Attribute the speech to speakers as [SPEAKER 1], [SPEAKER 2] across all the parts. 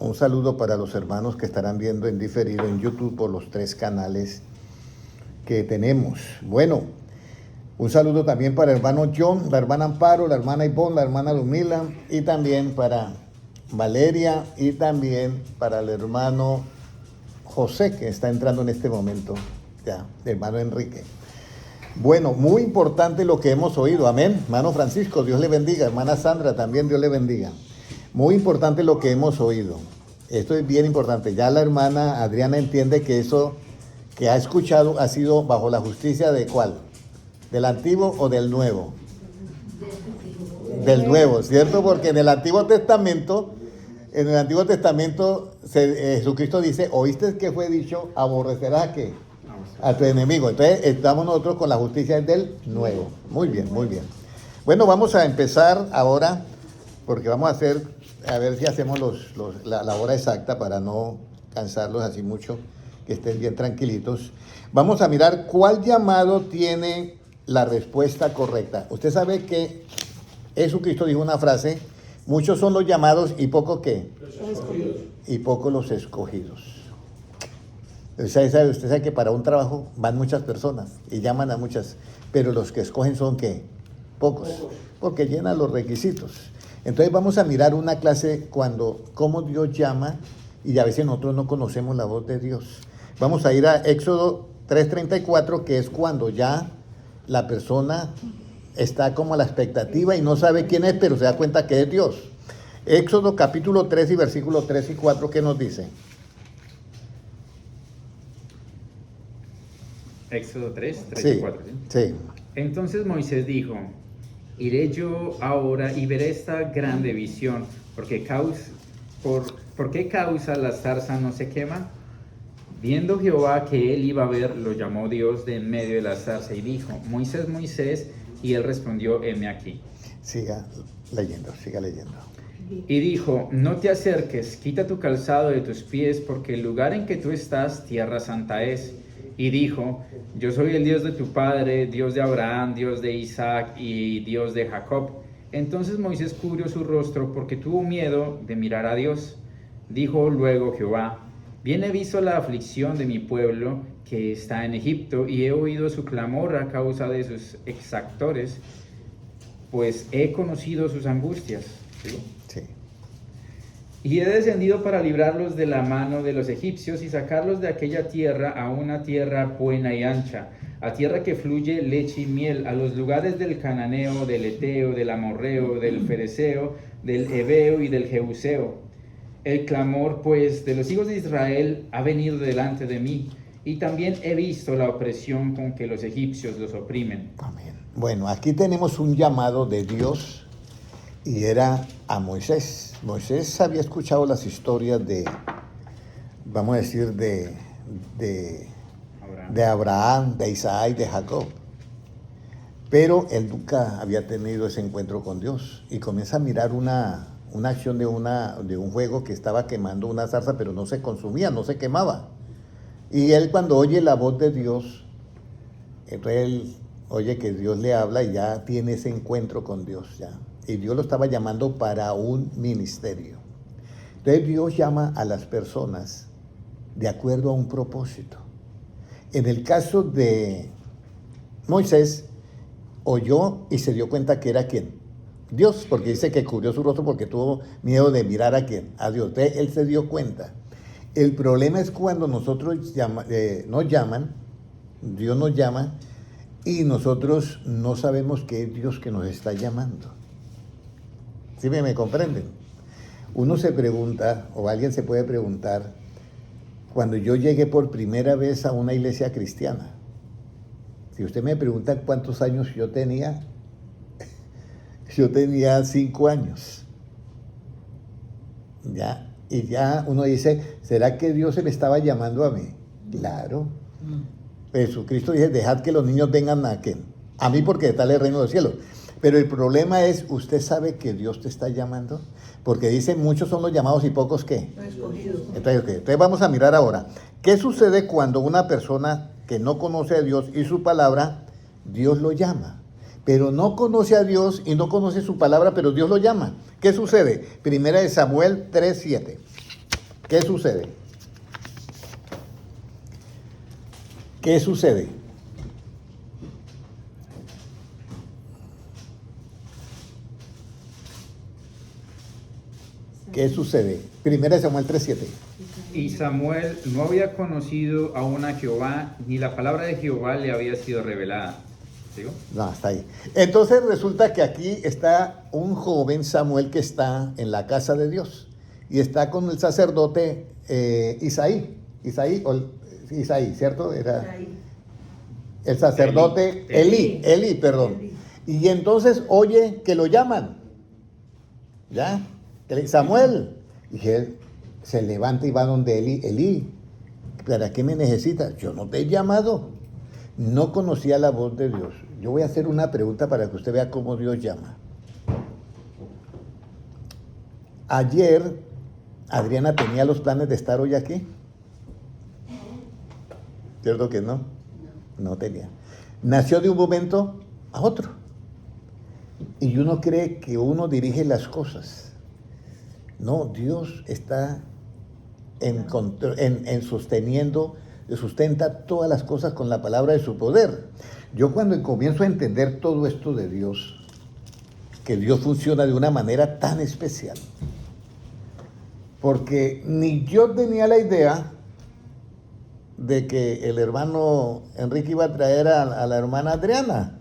[SPEAKER 1] Un saludo para los hermanos que estarán viendo en diferido en YouTube por los 3 canales que tenemos. Bueno, un saludo también para el hermano John, la hermana Amparo, la hermana Ivonne, la hermana Lumila, y también para Valeria, y también para el hermano José, que está entrando en este momento, ya, el hermano Enrique. Bueno, muy importante lo que hemos oído, amén. Hermano Francisco, Dios le bendiga. Hermana Sandra, también Dios le bendiga. Muy importante lo que hemos oído. Esto es bien importante. Ya la hermana Adriana entiende que eso que ha escuchado ha sido bajo la justicia de ¿cuál? ¿Del Antiguo o del Nuevo? Del Nuevo, ¿cierto? Porque en el Antiguo Testamento, Jesucristo dice, ¿oíste que fue dicho? Aborrecerás a qué? A tu enemigo. Entonces estamos nosotros con la justicia del Nuevo. Muy bien, muy bien. Bueno, vamos a empezar ahora, porque vamos a ver si hacemos la hora exacta para no cansarlos así mucho, que estén bien tranquilitos. Vamos a mirar cuál llamado tiene la respuesta correcta. Usted sabe que Jesucristo dijo una frase, muchos son los llamados y pocos ¿qué? Y pocos los escogidos. Usted sabe que para un trabajo van muchas personas y llaman a muchas, pero los que escogen son ¿qué? Pocos, porque llenan los requisitos. Entonces vamos a mirar una clase cómo Dios llama, y a veces nosotros no conocemos la voz de Dios. Vamos a ir a Éxodo 3:34, que es cuando ya la persona está como a la expectativa y no sabe quién es, pero se da cuenta que es Dios. Éxodo capítulo 3 y versículos 3 y 4, ¿qué nos dice?
[SPEAKER 2] Éxodo 3, y 4.
[SPEAKER 1] Sí.
[SPEAKER 2] Entonces Moisés dijo, iré yo ahora y veré esta grande visión, ¿por qué causa la zarza no se quema? Viendo Jehová que él iba a ver, lo llamó Dios de en medio de la zarza y dijo, Moisés, Moisés, y él respondió, heme aquí.
[SPEAKER 1] Siga leyendo.
[SPEAKER 2] Y dijo, no te acerques, quita tu calzado de tus pies, porque el lugar en que tú estás, tierra santa es. Y dijo, yo soy el Dios de tu padre, Dios de Abraham, Dios de Isaac y Dios de Jacob. Entonces Moisés cubrió su rostro porque tuvo miedo de mirar a Dios. Dijo luego Jehová, bien he visto la aflicción de mi pueblo que está en Egipto y he oído su clamor a causa de sus exactores, pues he conocido sus angustias. ¿Sí?
[SPEAKER 1] Sí.
[SPEAKER 2] Y he descendido para librarlos de la mano de los egipcios y sacarlos de aquella tierra a una tierra buena y ancha, a tierra que fluye leche y miel, a los lugares del cananeo, del eteo, del amorreo, del fereceo, del heveo y del jebuseo. El clamor, pues, de los hijos de Israel ha venido delante de mí, y también he visto la opresión con que los egipcios los oprimen.
[SPEAKER 1] Amén. Bueno, aquí tenemos un llamado de Dios y era a Moisés. Moisés había escuchado las historias de Abraham, de Isaac, de Jacob. Pero él nunca había tenido ese encuentro con Dios y comienza a mirar una acción de un fuego que estaba quemando una zarza, pero no se consumía, no se quemaba. Y él cuando oye la voz de Dios, entonces él oye que Dios le habla y ya tiene ese encuentro con Dios ya. Y Dios lo estaba llamando para un ministerio. Entonces Dios llama a las personas de acuerdo a un propósito. En el caso de Moisés, oyó y se dio cuenta que era ¿quién? Dios, porque dice que cubrió su rostro porque tuvo miedo de mirar a ¿quién? A Dios. Entonces él se dio cuenta. El problema es cuando nosotros nos llaman, Dios nos llama y nosotros no sabemos que es Dios que nos está llamando. ¿Sí me comprenden? Uno se pregunta, o alguien se puede preguntar, cuando yo llegué por primera vez a una iglesia cristiana, si usted me pregunta cuántos años yo tenía 5 años. ¿Ya? Y ya uno dice, ¿será que Dios se me estaba llamando a mí? Claro. Jesucristo dice, dejad que los niños vengan a ¿quién? A mí porque de tal es el reino de los cielos. Pero el problema es, ¿usted sabe que Dios te está llamando? Porque dice, muchos son los llamados y pocos ¿qué? Entonces vamos a mirar ahora. ¿Qué sucede cuando una persona que no conoce a Dios y su palabra, Dios lo llama? Pero no conoce a Dios y no conoce su palabra, pero Dios lo llama. ¿Qué sucede? Primera de Samuel 3:7. ¿Qué sucede? ¿Qué sucede? ¿Qué sucede? Primera de Samuel 3:7.
[SPEAKER 2] Y Samuel no había conocido aún a Jehová, ni la palabra de Jehová le había sido revelada. ¿Sigo?
[SPEAKER 1] No, hasta ahí. Entonces resulta que aquí está un joven Samuel que está en la casa de Dios y está con el sacerdote Isaí, ¿cierto? Era el sacerdote Elí, perdón. Y entonces oye que lo llaman, ¿ya? Samuel. Y él se levanta y va donde Elí. ¿Para qué me necesitas? Yo no te he llamado. No conocía la voz de Dios. Yo voy a hacer una pregunta para que usted vea cómo Dios llama. Ayer, Adriana tenía los planes de estar hoy aquí. ¿Cierto que no? No tenía. Nació de un momento a otro. Y uno cree que uno dirige las cosas. No, Dios está en sosteniendo, sustenta todas las cosas con la palabra de su poder. Yo cuando comienzo a entender todo esto de Dios, que Dios funciona de una manera tan especial, porque ni yo tenía la idea de que el hermano Enrique iba a traer a la hermana Adriana,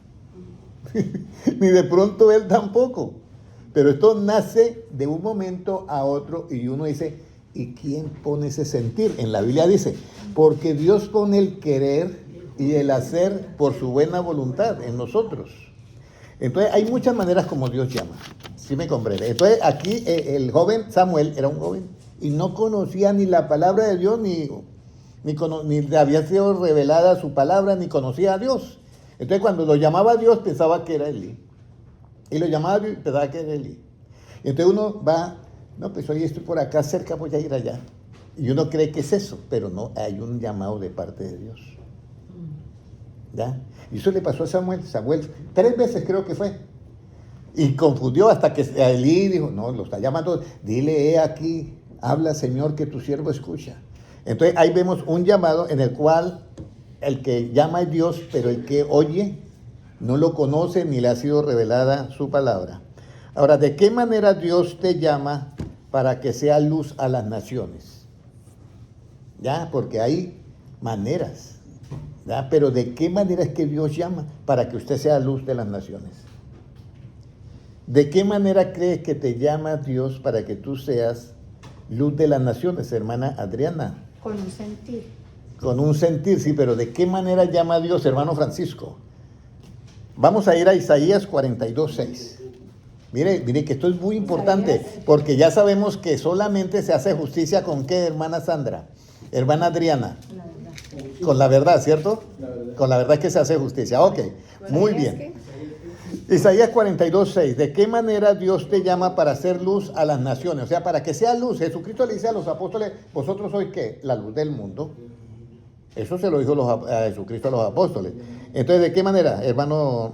[SPEAKER 1] ni de pronto él tampoco, pero esto nace de un momento a otro y uno dice, ¿y quién pone ese sentir? En la Biblia dice, porque Dios pone el querer y el hacer por su buena voluntad en nosotros. Entonces hay muchas maneras como Dios llama, ¿sí me comprende? Entonces aquí el joven Samuel era un joven y no conocía ni la palabra de Dios, ni le había sido revelada su palabra, ni conocía a Dios. Entonces cuando lo llamaba a Dios pensaba que era Elí. Y lo llamaba a Dios y pensaba que era Elí. Y entonces uno va, no, pues hoy estoy por acá cerca, voy a ir allá. Y uno cree que es eso, pero no, hay un llamado de parte de Dios. ¿Ya? Y eso le pasó a Samuel. Samuel 3 veces creo que fue. Y confundió hasta que Elí dijo, no, lo está llamando, dile aquí, habla Señor que tu siervo escucha. Entonces ahí vemos un llamado en el cual el que llama es Dios, pero el que oye no lo conoce ni le ha sido revelada su palabra. Ahora, ¿de qué manera Dios te llama para que sea luz a las naciones? ¿Ya? Porque hay maneras. ¿Ya? Pero ¿de qué manera es que Dios llama para que usted sea luz de las naciones? ¿De qué manera crees que te llama Dios para que tú seas luz de las naciones, hermana Adriana?
[SPEAKER 3] Con un sentir.
[SPEAKER 1] Con un sentir, sí, pero ¿de qué manera llama Dios, hermano Francisco? Vamos a ir a Isaías 42:6. Mire que esto es muy importante, porque ya sabemos que solamente se hace justicia con ¿qué, hermana Sandra? Hermana Adriana.
[SPEAKER 3] La verdad.
[SPEAKER 1] Con la verdad, ¿cierto? Con la verdad que se hace justicia. Ok, muy bien. Isaías 42:6. ¿De qué manera Dios te llama para hacer luz a las naciones? O sea, para que sea luz. Jesucristo le dice a los apóstoles, vosotros sois ¿qué? La luz del mundo. Eso se lo dijo a Jesucristo a los apóstoles. Entonces, ¿de qué manera, hermano?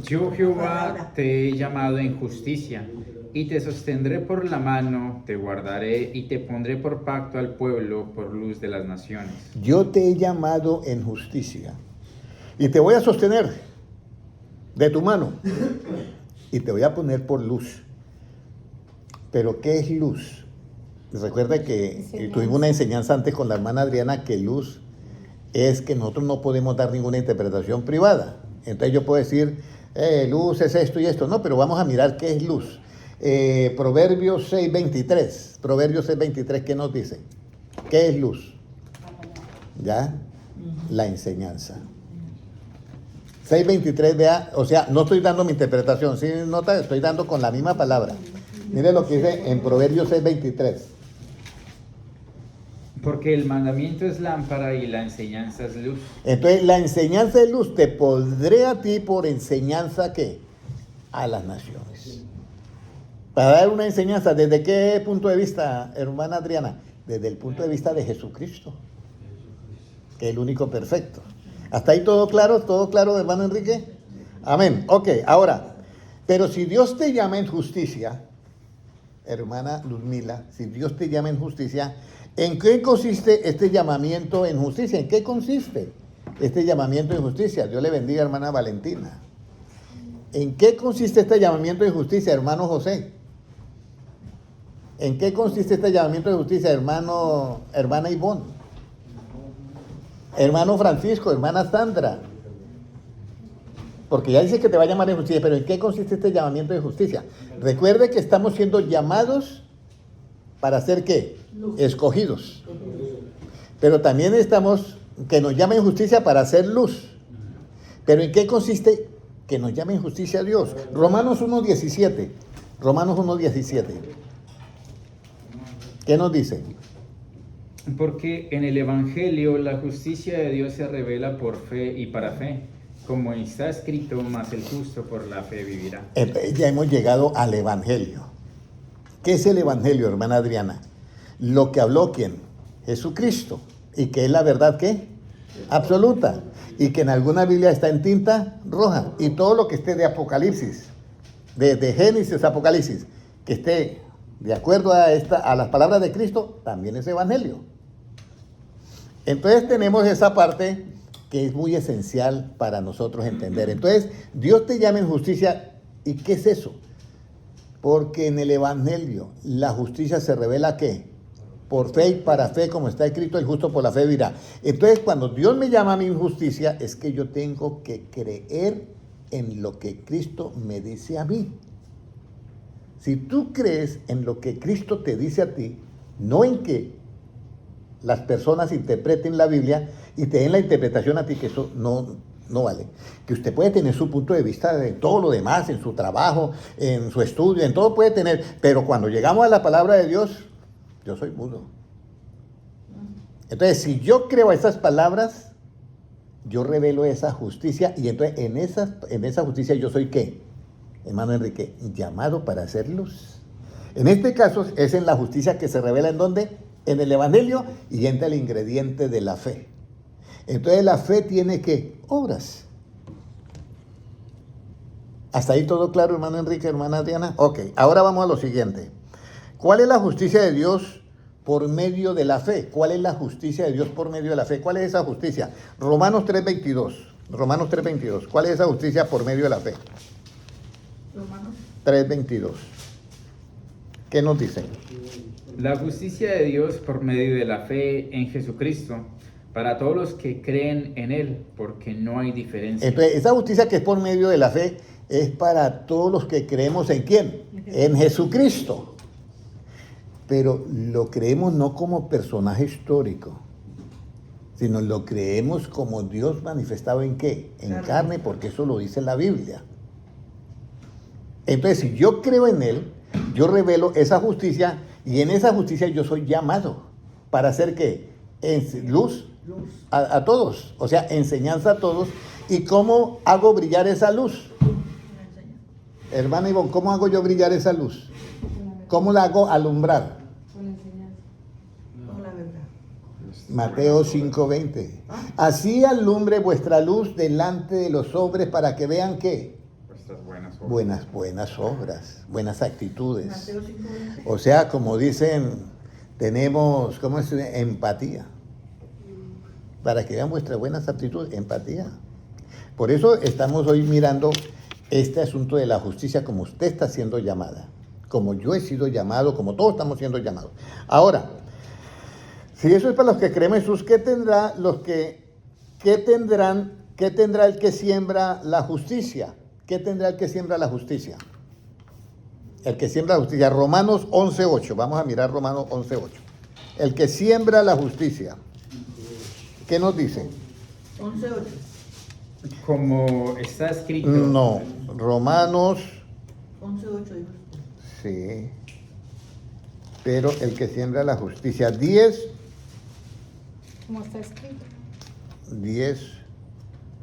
[SPEAKER 2] Yo, Jehová, te he llamado en justicia, y te sostendré por la mano, te guardaré y te pondré por pacto al pueblo, por luz de las naciones.
[SPEAKER 1] Yo te he llamado en justicia, y te voy a sostener de tu mano, y te voy a poner por luz. ¿Pero qué es luz? Recuerda que tuvimos una enseñanza antes con la hermana Adriana que luz es que nosotros no podemos dar ninguna interpretación privada. Entonces yo puedo decir, luz es esto y esto. No, pero vamos a mirar qué es luz. Proverbios 6:23. Proverbios 6:23, ¿qué nos dice? ¿Qué es luz? ¿Ya? La enseñanza. 6:23, vea, o sea, no estoy dando mi interpretación, ¿sí nota? Estoy dando con la misma palabra. Mire lo que dice en Proverbios 6:23.
[SPEAKER 2] Porque el mandamiento es lámpara y la enseñanza es luz.
[SPEAKER 1] Entonces, la enseñanza es luz. Te pondré a ti por enseñanza, ¿qué? A las naciones. Para dar una enseñanza, ¿desde qué punto de vista, hermana Adriana? Desde el punto de vista de Jesucristo, que es el único perfecto. ¿Hasta ahí todo claro, hermano Enrique? Amén. Ok, ahora, pero si Dios te llama en justicia, hermana Luzmila, si Dios te llama en justicia, ¿en qué consiste este llamamiento en justicia? ¿En qué consiste este llamamiento en justicia? Dios le bendiga, hermana Valentina. ¿En qué consiste este llamamiento de justicia, hermano José? ¿En qué consiste este llamamiento de justicia, hermana Ivonne? Hermano Francisco, hermana Sandra. Porque ya dice que te va a llamar en justicia, pero ¿en qué consiste este llamamiento de justicia? Recuerde que estamos siendo llamados para ser ¿qué? Escogidos. Pero también estamos, que nos llamen justicia para hacer luz. Pero ¿en qué consiste que nos llamen justicia a Dios? Romanos 1:17. Romanos 1:17. ¿Qué nos dice?
[SPEAKER 2] Porque en el Evangelio la justicia de Dios se revela por fe y para fe, como está escrito, mas el justo por la fe vivirá.
[SPEAKER 1] Ya hemos llegado al Evangelio. ¿Qué es el Evangelio, hermana Adriana? Lo que habló ¿quién? Jesucristo. ¿Y que es la verdad qué? Absoluta. Y que en alguna Biblia está en tinta roja. Y todo lo que esté de Apocalipsis, de Génesis a Apocalipsis, que esté de acuerdo a las palabras de Cristo, también es Evangelio. Entonces tenemos esa parte que es muy esencial para nosotros entender. Entonces, Dios te llama en justicia. ¿Y qué es eso? Porque en el Evangelio la justicia se revela ¿qué? Por fe y para fe, como está escrito, el justo por la fe vivirá. Entonces, cuando Dios me llama a mi justicia, es que yo tengo que creer en lo que Cristo me dice a mí. Si tú crees en lo que Cristo te dice a ti, no en que las personas interpreten la Biblia y te den la interpretación a ti, que eso no vale. Que usted puede tener su punto de vista de todo lo demás, en su trabajo, en su estudio, en todo puede tener, pero cuando llegamos a la palabra de Dios, yo soy mudo. Entonces, si yo creo esas palabras, yo revelo esa justicia, y entonces en esa justicia yo soy ¿qué? Hermano Enrique, llamado para hacer luz. En este caso es en la justicia que se revela ¿en dónde? En el Evangelio, y entra el ingrediente de la fe. Entonces la fe tiene ¿qué? Obras. ¿Hasta ahí todo claro, hermano Enrique, hermana Adriana? Ok, ahora vamos a lo siguiente. ¿Cuál es la justicia de Dios por medio de la fe? ¿Cuál es la justicia de Dios por medio de la fe? ¿Cuál es esa justicia? Romanos 3:22. Romanos 3:22. ¿Cuál es esa justicia por medio de la fe?
[SPEAKER 3] Romanos
[SPEAKER 1] 3:22. ¿Qué nos dice?
[SPEAKER 2] La justicia de Dios por medio de la fe en Jesucristo, para todos los que creen en Él, porque no hay diferencia.
[SPEAKER 1] Entonces, esa justicia que es por medio de la fe es para todos los que creemos ¿en quién? En Jesucristo. Pero lo creemos no como personaje histórico, sino lo creemos como Dios manifestado ¿en qué? En carne, porque eso lo dice la Biblia. Entonces, si yo creo en Él, yo revelo esa justicia, y en esa justicia yo soy llamado para hacer ¿qué? Luz a todos, o sea, enseñanza a todos. ¿Y cómo hago brillar esa luz? Hermana Ivonne, ¿cómo hago yo brillar esa luz? ¿Cómo la hago alumbrar?
[SPEAKER 3] con la enseñanza.
[SPEAKER 4] Con la verdad.
[SPEAKER 1] Mateo 5:20. Así alumbre vuestra luz delante de los hombres para que vean ¿qué?
[SPEAKER 2] Vuestras buenas obras.
[SPEAKER 1] Buenas obras, buenas actitudes.
[SPEAKER 4] Mateo 5:20.
[SPEAKER 1] O sea, como dicen, tenemos, ¿cómo es? Empatía. Para que vean vuestras buenas actitudes, empatía. Por eso estamos hoy mirando este asunto de la justicia, como usted está siendo llamada, como yo he sido llamado, como todos estamos siendo llamados. Ahora, si eso es para los que creen en Jesús, ¿qué tendrá el que siembra la justicia? ¿Qué tendrá el que siembra la justicia? El que siembra la justicia. Romanos 11:8. Vamos a mirar Romanos 11:8. El que siembra la justicia. ¿Qué nos dice?
[SPEAKER 4] 11:8.
[SPEAKER 2] Como está escrito.
[SPEAKER 1] No, Romanos,
[SPEAKER 4] 11:8 dijo.
[SPEAKER 1] sí. Pero el que siembra la justicia. 10.
[SPEAKER 3] Como está escrito.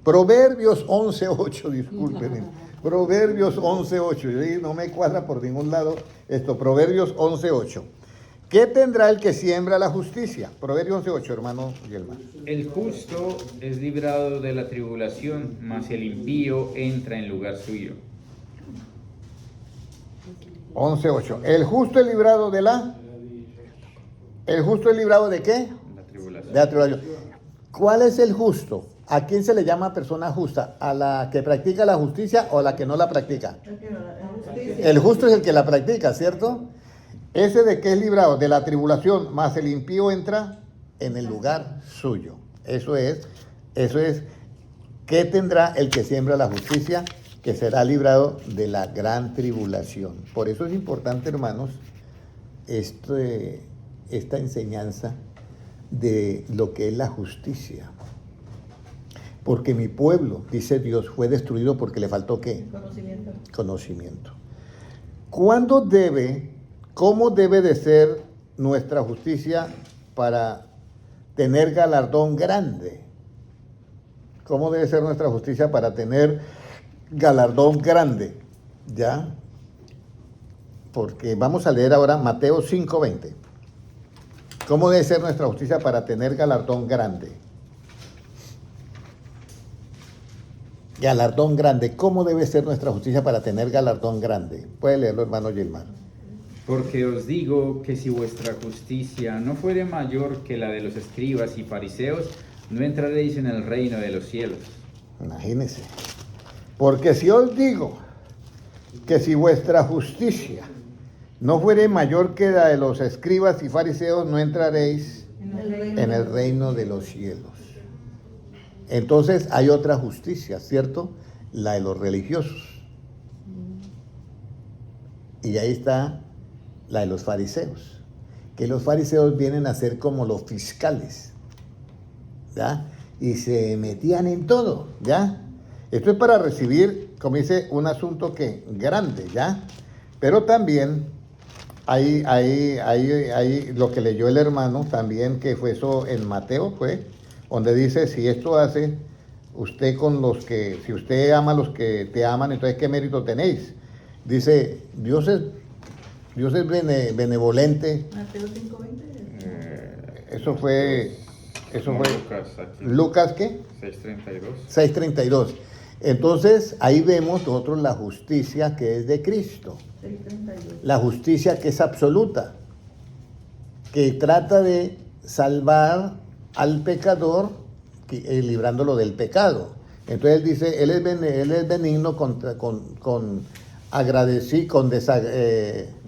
[SPEAKER 1] Proverbios 11:8, discúlpenme. Proverbios 11:8. No me cuadra por ningún lado esto. Proverbios 11:8. ¿Qué tendrá el que siembra la justicia? Proverbios 11:8, hermano Yelma.
[SPEAKER 2] El justo es librado de la tribulación, mas el impío entra en lugar suyo.
[SPEAKER 1] 11:8. El justo es librado de la... ¿El justo es librado de qué?
[SPEAKER 2] La tribulación.
[SPEAKER 1] De la tribulación. ¿Cuál es el justo? ¿A quién se le llama persona justa? ¿A la que practica la justicia o a la que no la practica?
[SPEAKER 4] La justicia.
[SPEAKER 1] El justo es el que la practica, ¿cierto? Ese de que es librado de la tribulación, más el impío entra en el lugar suyo. Eso es, ¿qué tendrá el que siembra la justicia? Que será librado de la gran tribulación. Por eso es importante, hermanos, esta enseñanza de lo que es la justicia. Porque mi pueblo, dice Dios, fue destruido porque le faltó ¿qué?
[SPEAKER 4] Conocimiento.
[SPEAKER 1] Conocimiento. ¿Cómo debe de ser nuestra justicia para tener galardón grande? ¿Cómo debe ser nuestra justicia para tener galardón grande? ¿Ya? Porque vamos a leer ahora Mateo 5:20. ¿Cómo debe ser nuestra justicia para tener galardón grande? Galardón grande. ¿Cómo debe ser nuestra justicia para tener galardón grande? Puede leerlo, hermano Gilmar.
[SPEAKER 2] Porque os digo que si vuestra justicia no fuere mayor que la de los escribas y fariseos, no entraréis en el reino de los cielos.
[SPEAKER 1] Imagínense. Porque si os digo que si vuestra justicia no fuere mayor que la de los escribas y fariseos, no entraréis en el reino de los cielos. Entonces hay otra justicia, ¿cierto? La de los religiosos. Y ahí está la de los fariseos. Que los fariseos vienen a ser como los fiscales, ¿ya? Y se metían en todo, ¿ya? Esto es para recibir, como dice, un asunto que grande, ¿ya? Pero también hay lo que leyó el hermano también, que fue eso en Mateo, fue, donde dice, si esto hace usted con los que, si usted ama a los que te aman, entonces ¿qué mérito tenéis? Dice, Dios es benevolente.
[SPEAKER 4] Mateo 5:20.
[SPEAKER 1] Eso fue
[SPEAKER 2] Lucas, aquí.
[SPEAKER 1] Lucas, ¿qué?
[SPEAKER 2] 6:32.
[SPEAKER 1] 6:32. Entonces, ahí vemos nosotros la justicia que es de Cristo.
[SPEAKER 4] 6:32.
[SPEAKER 1] La justicia que es absoluta, que trata de salvar al pecador, librándolo del pecado. Entonces él dice, él es benigno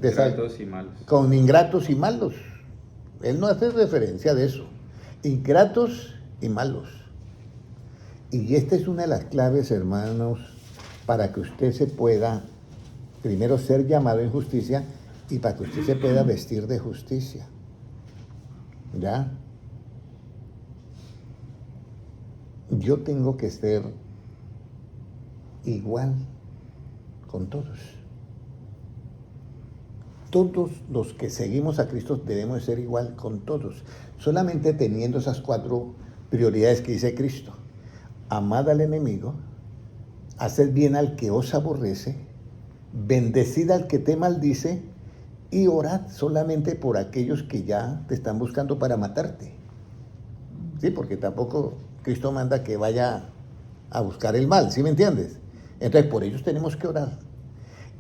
[SPEAKER 2] Ingratos y malos.
[SPEAKER 1] con ingratos y malos. Él no hace referencia de eso. Ingratos y malos. Y esta es una de las claves, hermanos, para que usted se pueda, primero, ser llamado en justicia y para que usted se pueda vestir de justicia. ¿Ya? Yo tengo que ser igual con todos. Todos los que seguimos a Cristo debemos ser igual con todos. Solamente teniendo esas 4 prioridades que dice Cristo. Amad al enemigo, haced bien al que os aborrece, bendecid al que te maldice y orad solamente por aquellos que ya te están buscando para matarte. Sí, porque tampoco Cristo manda que vaya a buscar el mal, ¿sí me entiendes? Entonces por ellos tenemos que orar.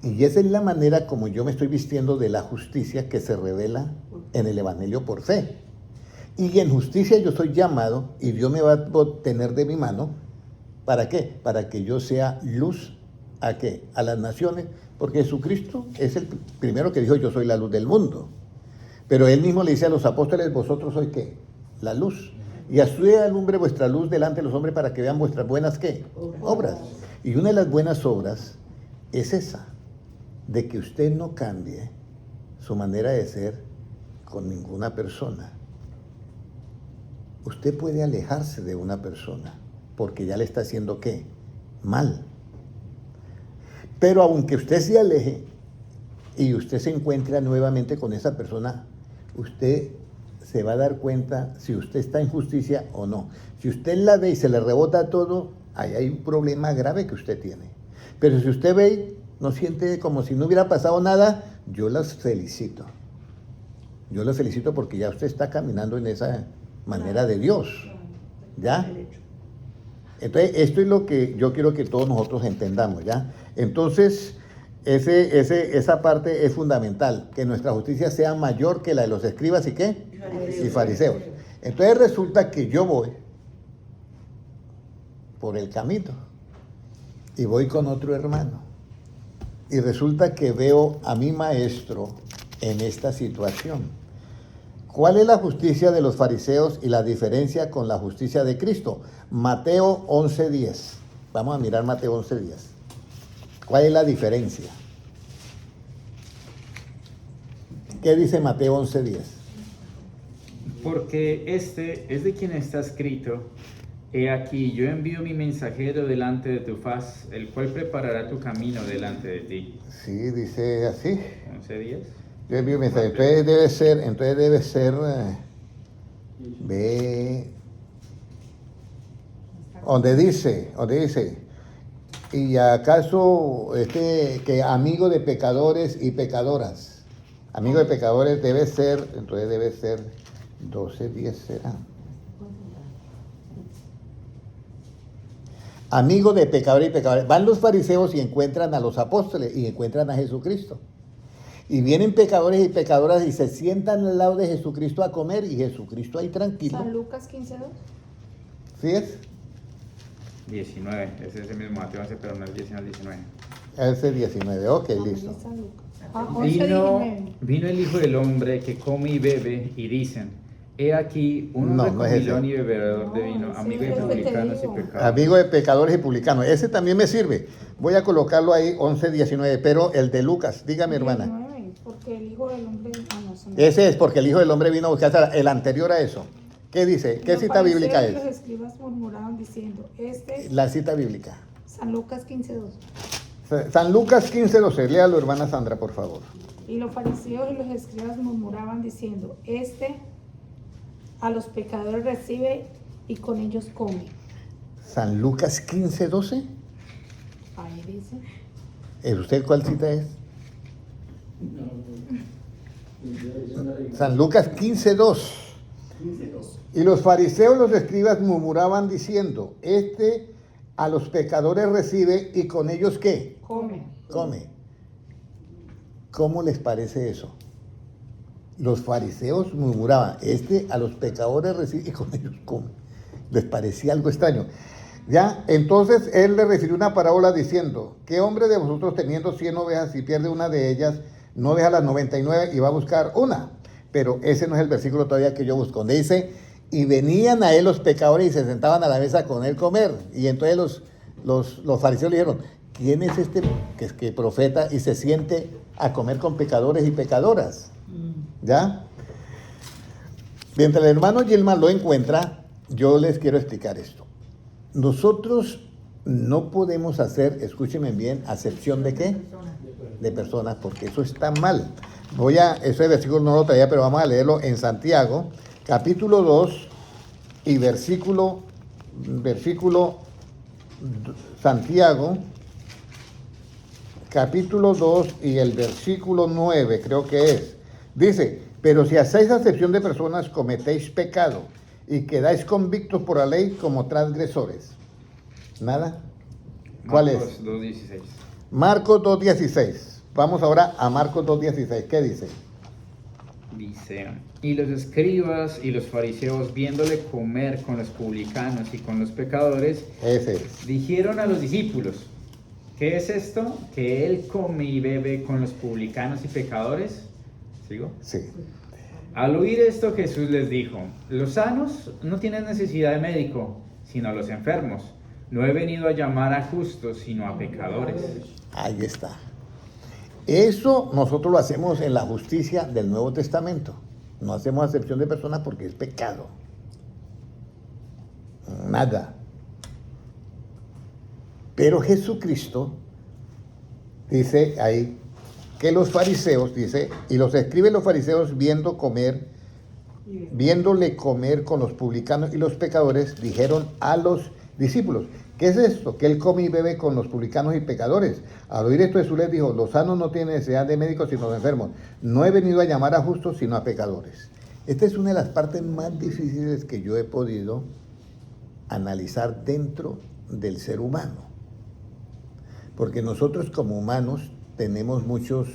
[SPEAKER 1] Y esa es la manera como yo me estoy vistiendo de la justicia que se revela en el Evangelio por fe. Y en justicia yo soy llamado y Dios me va a tener de mi mano. ¿Para qué? Para que yo sea luz ¿a qué? A las naciones, porque Jesucristo es el primero que dijo, yo soy la luz del mundo. Pero él mismo le dice a los apóstoles, vosotros sois ¿qué? La luz. Y así alumbre vuestra luz delante de los hombres para que vean vuestras buenas ¿qué? Obras. Y una de las buenas obras es esa, de que usted no cambie su manera de ser con ninguna persona. Usted puede alejarse de una persona porque ya le está haciendo ¿qué? Mal. Pero aunque usted se aleje y usted se encuentra nuevamente con esa persona, usted se va a dar cuenta si usted está en justicia o no. Si usted la ve y se le rebota todo, ahí hay un problema grave que usted tiene. Pero si usted ve y no siente como si no hubiera pasado nada, yo las felicito. Yo los felicito porque ya usted está caminando en esa manera de Dios. ¿Ya? Entonces, esto es lo que yo quiero que todos nosotros entendamos, ¿ya? Entonces, Esa parte es fundamental, que nuestra justicia sea mayor que la de los escribas y qué, y fariseos. Entonces resulta que yo voy por el camino y voy con otro hermano y resulta que veo a mi maestro en esta situación. ¿Cuál es la justicia de los fariseos y la diferencia con la justicia de Cristo? Mateo 11:10. Vamos a mirar Mateo 11:10. ¿Cuál es la diferencia? ¿Qué dice Mateo 11:10?
[SPEAKER 2] Porque este es de quien está escrito: He aquí, yo envío mi mensajero delante de tu faz, el cual preparará tu camino delante de ti.
[SPEAKER 1] Sí, dice así.
[SPEAKER 2] 11:10.
[SPEAKER 1] Yo envío un mensaje. Entonces debe ser, ve, donde dice, ¿y acaso que amigo de pecadores y pecadoras? Amigo de pecadores debe ser, entonces debe ser 12:10 será. Amigo de pecadores y pecadoras. Van los fariseos y encuentran a los apóstoles y encuentran a Jesucristo. Y vienen pecadores y pecadoras y se sientan al lado de Jesucristo a comer y Jesucristo ahí tranquilo.
[SPEAKER 3] San Lucas 15:2.
[SPEAKER 1] ¿Sí es?
[SPEAKER 2] 19, ese es el mismo Mateo 11, pero no es 19, 19.
[SPEAKER 1] Ese 19, ok, listo.
[SPEAKER 3] San Lucas.
[SPEAKER 2] Vino el Hijo del Hombre que come y bebe y dicen: He aquí, un hombre
[SPEAKER 1] No es ese.
[SPEAKER 2] comilón y bebedor de
[SPEAKER 3] No,
[SPEAKER 2] vino,
[SPEAKER 3] ese
[SPEAKER 2] amigo de
[SPEAKER 3] es el que te
[SPEAKER 2] publicanos y
[SPEAKER 3] digo.
[SPEAKER 2] pecadores.
[SPEAKER 1] Amigo de pecadores y publicanos. Ese también me sirve. Voy a colocarlo ahí 11:19, pero el de Lucas, dígame hermana.
[SPEAKER 3] 19, porque el Hijo del Hombre. No, eso no.
[SPEAKER 1] Ese es porque el Hijo del Hombre vino a buscar el anterior a eso. ¿Qué dice? ¿Qué
[SPEAKER 3] Los
[SPEAKER 1] cita bíblica
[SPEAKER 3] fariseos y Los
[SPEAKER 1] es?
[SPEAKER 3] escribas murmuraban diciendo:
[SPEAKER 1] La cita bíblica.
[SPEAKER 3] San Lucas 15:2.
[SPEAKER 1] San Lucas 15:12. Léalo, hermana Sandra, por favor.
[SPEAKER 3] Y los fariseos y los escribas murmuraban diciendo: a los pecadores recibe y con ellos come.
[SPEAKER 1] San Lucas 15:12.
[SPEAKER 3] Ahí dice.
[SPEAKER 1] ¿Usted cuál cita es? San Lucas 15:2. Y los fariseos y los escribas murmuraban diciendo: a los pecadores recibe y con ellos ¿qué?
[SPEAKER 3] Come.
[SPEAKER 1] Come. ¿Cómo les parece eso? Los fariseos murmuraban: a los pecadores recibe y con ellos come. Les parecía algo extraño. Ya, entonces él le refirió una parábola diciendo: ¿qué hombre de vosotros teniendo 100 ovejas y pierde una de ellas, no deja las 99 y va a buscar una? Pero ese no es el versículo todavía que yo busco, donde dice: y venían a él los pecadores y se sentaban a la mesa con él comer. Y entonces los fariseos le dijeron: ¿quién es este que profeta y se siente a comer con pecadores y pecadoras? ¿Ya? Mientras el hermano Gilman lo encuentra, yo les quiero explicar esto. Nosotros no podemos hacer, escúchenme bien, acepción de ¿qué? De personas, porque eso está mal. Ese versículo no lo traía, pero vamos a leerlo en Santiago, capítulo 2 y versículo Santiago, capítulo 2 y el versículo 9, creo que es. Dice: pero si hacéis acepción de personas, cometéis pecado y quedáis convictos por la ley como transgresores. ¿Nada? ¿Cuál
[SPEAKER 2] Marcos
[SPEAKER 1] es?
[SPEAKER 2] 2:16.
[SPEAKER 1] Marcos 2:16. Vamos ahora a Marcos 2:16. ¿Qué dice?
[SPEAKER 2] Dice: y los escribas y los fariseos, viéndole comer con los publicanos y con los pecadores,
[SPEAKER 1] Ese es.
[SPEAKER 2] dijeron a los discípulos: ¿qué es esto? ¿Que él come y bebe con los publicanos y pecadores? ¿Sigo?
[SPEAKER 1] Sí.
[SPEAKER 2] Al oír esto, Jesús les dijo: los sanos no tienen necesidad de médico, sino a los enfermos. No he venido a llamar a justos, sino a pecadores.
[SPEAKER 1] Ahí está. Eso nosotros lo hacemos en la justicia del Nuevo Testamento. No hacemos acepción de personas porque es pecado. Nada. Pero Jesucristo dice ahí que los fariseos, dice, y los escriben los fariseos viéndole comer con los publicanos y los pecadores, dijeron a los discípulos: ¿qué es esto? Que él come y bebe con los publicanos y pecadores. Al oír esto, Jesús les dijo: los sanos no tienen necesidad de médicos, sino de enfermos. No he venido a llamar a justos, sino a pecadores. Esta es una de las partes más difíciles que yo he podido analizar dentro del ser humano. Porque nosotros como humanos tenemos muchos,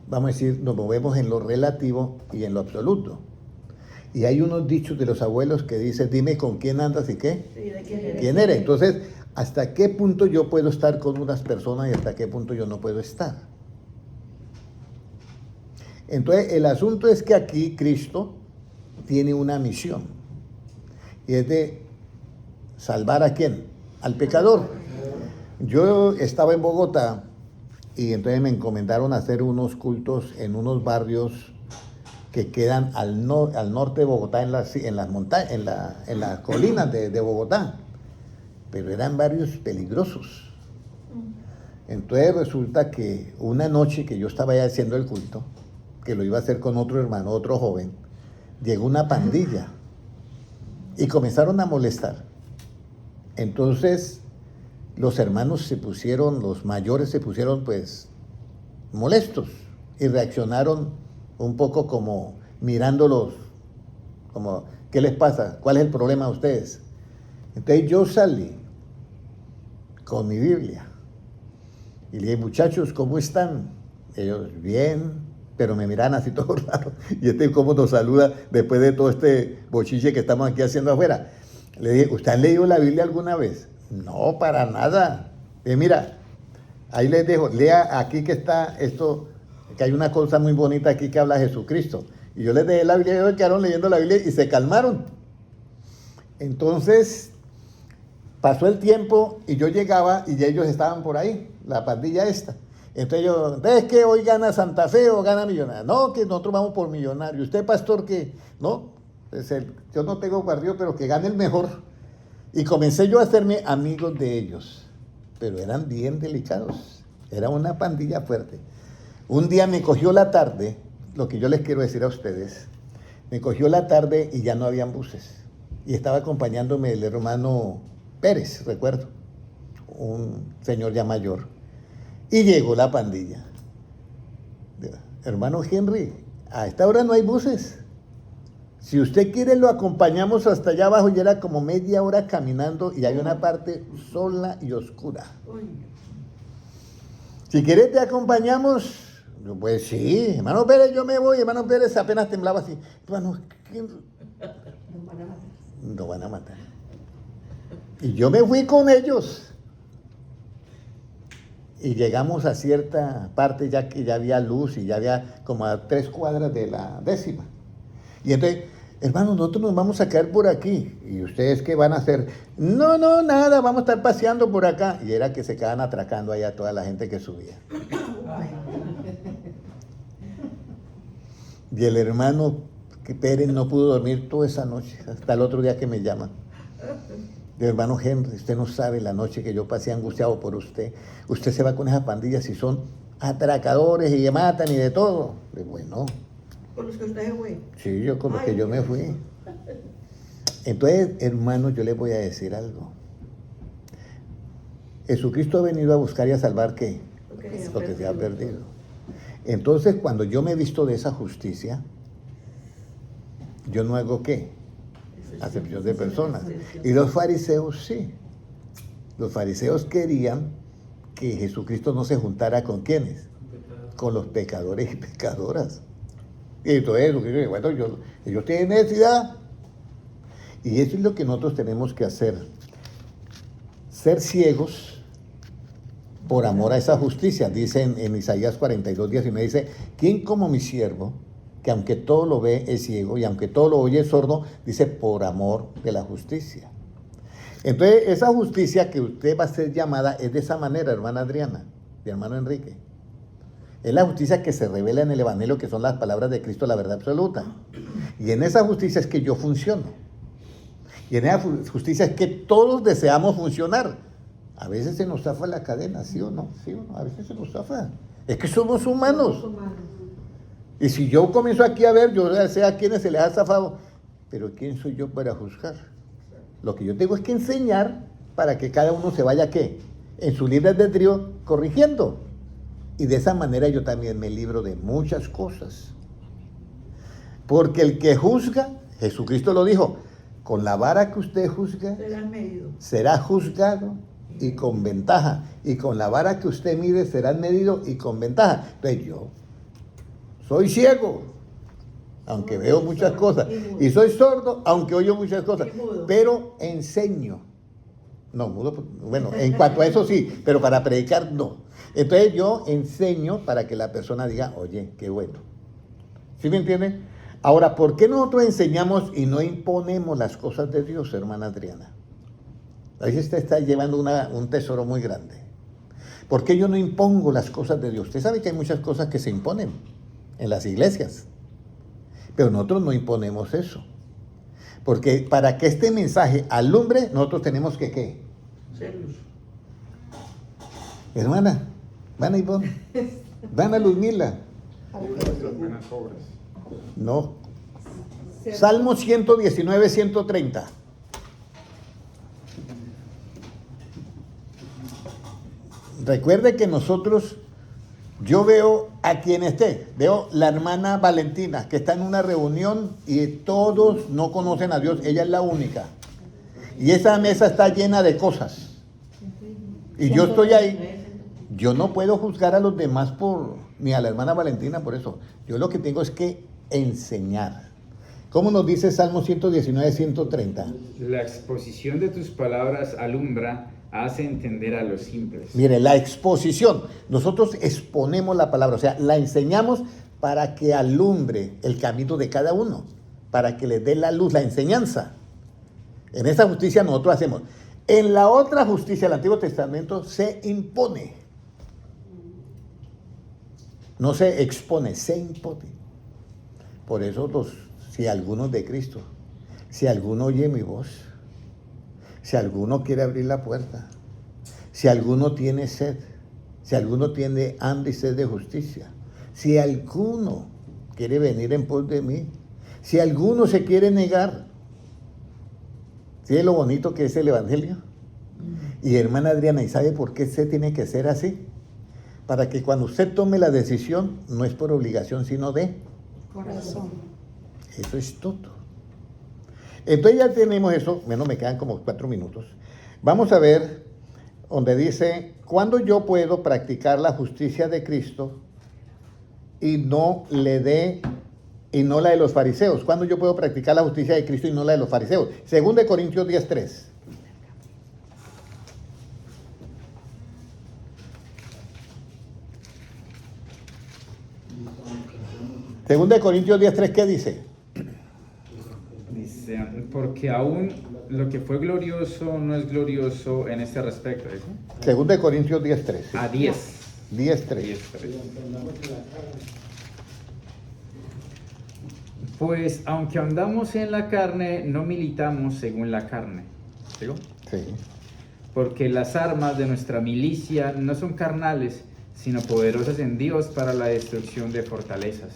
[SPEAKER 1] vamos a decir, nos movemos en lo relativo y en lo absoluto. Y hay unos dichos de los abuelos que dicen, dime con quién andas y qué,
[SPEAKER 4] Sí, ¿de quién eres?
[SPEAKER 1] quién eres. Entonces, ¿hasta qué punto yo puedo estar con unas personas y hasta qué punto yo no puedo estar? Entonces, el asunto es que aquí Cristo tiene una misión. Y es de salvar ¿a quién? Al pecador. Yo estaba en Bogotá y entonces me encomendaron hacer unos cultos en unos barrios que quedan al norte de Bogotá, en las montañas, en las colinas de Bogotá. Pero eran barrios peligrosos. Entonces resulta que una noche que yo estaba ya haciendo el culto, que lo iba a hacer con otro hermano, otro joven, llegó una pandilla y comenzaron a molestar. Entonces los hermanos los mayores se pusieron pues molestos y reaccionaron un poco como mirándolos, como, ¿qué les pasa? ¿Cuál es el problema de ustedes? Entonces yo salí con mi Biblia y le dije, muchachos, ¿cómo están? Ellos, bien, pero me miran así todo raro. Y cómo nos saluda después de todo este bochiche que estamos aquí haciendo afuera. Le dije, ¿usted ha leído la Biblia alguna vez? No, para nada. Mira, ahí les dejo, lea aquí que está esto, que hay una cosa muy bonita aquí que habla Jesucristo. Y yo les dejé la Biblia y ellos quedaron leyendo la Biblia y se calmaron. Entonces, pasó el tiempo y yo llegaba y ya ellos estaban por ahí, la pandilla esta. Entonces yo, ¿ves que hoy gana Santa Fe o gana Millonarios? No, que nosotros vamos por Millonarios. ¿Usted, pastor, qué? No, yo no tengo partido, pero que gane el mejor. Y comencé yo a hacerme amigos de ellos, pero eran bien delicados. Era una pandilla fuerte. Un día me cogió la tarde, lo que yo les quiero decir a ustedes, me cogió la tarde y ya no habían buses. Y estaba acompañándome el hermano Pérez, recuerdo, un señor ya mayor. Y llegó la pandilla. Hermano Henry, a esta hora no hay buses. Si usted quiere lo acompañamos hasta allá abajo y era como media hora caminando y hay una parte sola y oscura. Si quiere te acompañamos. Pues sí, hermano Pérez, yo me voy. Hermano Pérez apenas temblaba así. Hermano, ¿quién?
[SPEAKER 4] Nos van a matar.
[SPEAKER 1] Nos van a matar. Y yo me fui con ellos. Y llegamos a cierta parte ya que ya había luz y ya había como a 3 cuadras de la 10ª. Y entonces, hermano, nosotros nos vamos a quedar por aquí. ¿Y ustedes qué van a hacer? No, nada, vamos a estar paseando por acá. Y era que se quedaban atracando allá toda la gente que subía. Y el hermano Pérez no pudo dormir toda esa noche, hasta el otro día que me llama. El hermano Henry, usted no sabe la noche que yo pasé angustiado por usted. Usted se va con esas pandillas y son atracadores y matan y de todo. Y bueno.
[SPEAKER 4] ¿Con los que usted se fue?
[SPEAKER 1] Sí, yo con los que yo me fui. Entonces, hermano, yo les voy a decir algo. Jesucristo ha venido a buscar y a salvar ¿qué? Lo que se ha perdido. Entonces, cuando yo me he visto de esa justicia, yo no hago ¿qué? Acepción de personas. Y los fariseos sí. Los fariseos querían que Jesucristo no se juntara con ¿quiénes? Con los pecadores y pecadoras. Y entonces Jesucristo, bueno, ellos tienen necesidad. Y eso es lo que nosotros tenemos que hacer. Ser ciegos por amor a esa justicia. Dice en Isaías 42:19, dice, ¿quién como mi siervo, que aunque todo lo ve es ciego y aunque todo lo oye es sordo? Dice, por amor de la justicia. Entonces, esa justicia que usted va a ser llamada es de esa manera, hermana Adriana y hermano Enrique. Es la justicia que se revela en el Evangelio, que son las palabras de Cristo, la verdad absoluta. Y en esa justicia es que yo funciono. Y en esa justicia es que todos deseamos funcionar. A veces se nos zafa la cadena, ¿sí o no? ¿Sí o no? A veces se nos zafa. Es que somos humanos. Y si yo comienzo aquí a ver, yo sé a quiénes se les ha zafado, pero ¿quién soy yo para juzgar? Lo que yo tengo es que enseñar para que cada uno se vaya, ¿qué? En su libre albedrío corrigiendo. Y de esa manera yo también me libro de muchas cosas. Porque el que juzga, Jesucristo lo dijo, con la vara que usted juzga,
[SPEAKER 4] Será medido.
[SPEAKER 1] será juzgado y con ventaja. Y con la vara que usted mide serán medidos y con ventaja. Entonces yo soy ciego, aunque veo muchas cosas. Y soy sordo, aunque oyo muchas cosas. Pero enseño. No, mudo, bueno, en cuanto a eso sí, pero para predicar no. Entonces yo enseño para que la persona diga, oye, qué bueno. ¿Sí me entiende? Ahora, ¿por qué nosotros enseñamos y no imponemos las cosas de Dios, hermana Adriana? Ahí usted está llevando un tesoro muy grande. ¿Por qué yo no impongo las cosas de Dios? Usted sabe que hay muchas cosas que se imponen en las iglesias, pero nosotros no imponemos eso. Porque para que este mensaje alumbre, nosotros tenemos que ¿qué?
[SPEAKER 4] Celos.
[SPEAKER 1] Hermana, van a Ivonne, van a Luzmila.
[SPEAKER 2] Las buenas obras.
[SPEAKER 1] No. Salmo 119, 130. Recuerde que nosotros, yo veo a quien esté, veo la hermana Valentina, que está en una reunión y todos no conocen a Dios, ella es la única. Y esa mesa está llena de cosas. Y yo estoy ahí. Yo no puedo juzgar a los demás ni a la hermana Valentina por eso. Yo lo que tengo es que enseñar. ¿Cómo nos dice Salmo 119, 130?
[SPEAKER 2] La exposición de tus palabras alumbra, hace entender a los simples.
[SPEAKER 1] Mire, la exposición. Nosotros exponemos la palabra, o sea, la enseñamos para que alumbre el camino de cada uno, para que les dé la luz, la enseñanza. En esa justicia nosotros hacemos. En la otra justicia del Antiguo Testamento se impone. No se expone, se impone. Por eso si alguno es de Cristo, si alguno oye mi voz, si alguno quiere abrir la puerta, si alguno tiene sed, si alguno tiene hambre y sed de justicia, si alguno quiere venir en pos de mí, si alguno se quiere negar. ¿Sí es lo bonito que es el Evangelio? Y hermana Adriana, ¿y sabe por qué se tiene que ser así? Para que cuando usted tome la decisión, no es por obligación, sino de
[SPEAKER 3] Corazón.
[SPEAKER 1] Eso es todo. Entonces ya tenemos eso, menos me quedan como 4 minutos. Vamos a ver donde dice, ¿cuándo yo puedo practicar la justicia de Cristo y no la de los fariseos? ¿Cuándo yo puedo practicar la justicia de Cristo y no la de los fariseos? 2 Corintios 10:3. 2 Corintios 10:3, ¿qué dice?
[SPEAKER 2] Dice, porque aún lo que fue glorioso no es glorioso en este respecto. ¿Sí?
[SPEAKER 1] 2 Corintios 10:3.
[SPEAKER 2] A 10.
[SPEAKER 1] 10:3.
[SPEAKER 2] Pues aunque andamos en la carne, no militamos según la carne. ¿Sigo?
[SPEAKER 1] Sí.
[SPEAKER 2] Porque las armas de nuestra milicia no son carnales, sino poderosas en Dios para la destrucción de fortalezas.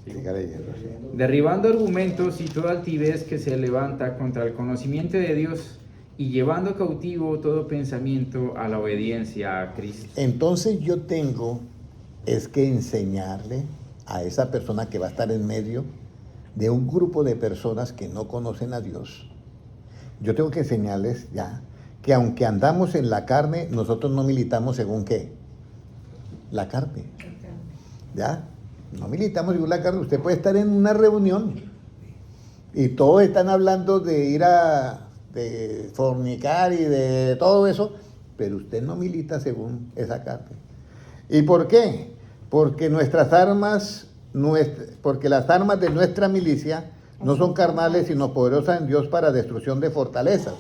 [SPEAKER 2] ¿Sí?
[SPEAKER 1] Siga leyendo, sí.
[SPEAKER 2] Derribando argumentos y toda altivez que se levanta contra el conocimiento de Dios y llevando cautivo todo pensamiento a la obediencia a Cristo.
[SPEAKER 1] Entonces yo tengo es que enseñarle a esa persona que va a estar en medio de un grupo de personas que no conocen a Dios. Yo tengo que enseñarles ya que aunque andamos en la carne, nosotros no militamos según ¿qué? La carne. ¿Ya? No militamos según la carne. Usted puede estar en una reunión y todos están hablando de de fornicar y de todo eso, pero usted no milita según esa carne. ¿Y por qué? Porque las armas de nuestra milicia no son carnales, sino poderosas en Dios para destrucción de fortalezas.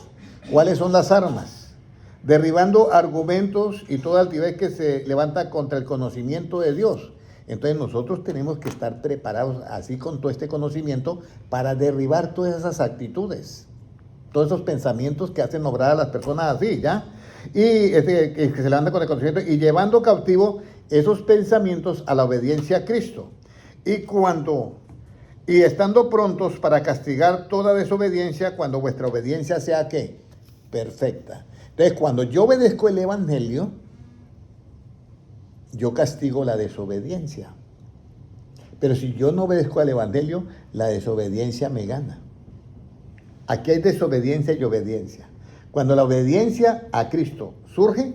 [SPEAKER 1] ¿Cuáles son las armas? Derribando argumentos y toda altivez que se levanta contra el conocimiento de Dios. Entonces nosotros tenemos que estar preparados así con todo este conocimiento para derribar todas esas actitudes, todos esos pensamientos que hacen obrar a las personas así, ¿ya? Y que se levantan con el conocimiento y llevando cautivo esos pensamientos a la obediencia a Cristo. Y estando prontos para castigar toda desobediencia cuando vuestra obediencia sea ¿qué? Perfecta. Entonces, cuando yo obedezco el Evangelio, yo castigo la desobediencia. Pero si yo no obedezco al Evangelio, la desobediencia me gana. Aquí hay desobediencia y obediencia. Cuando la obediencia a Cristo surge,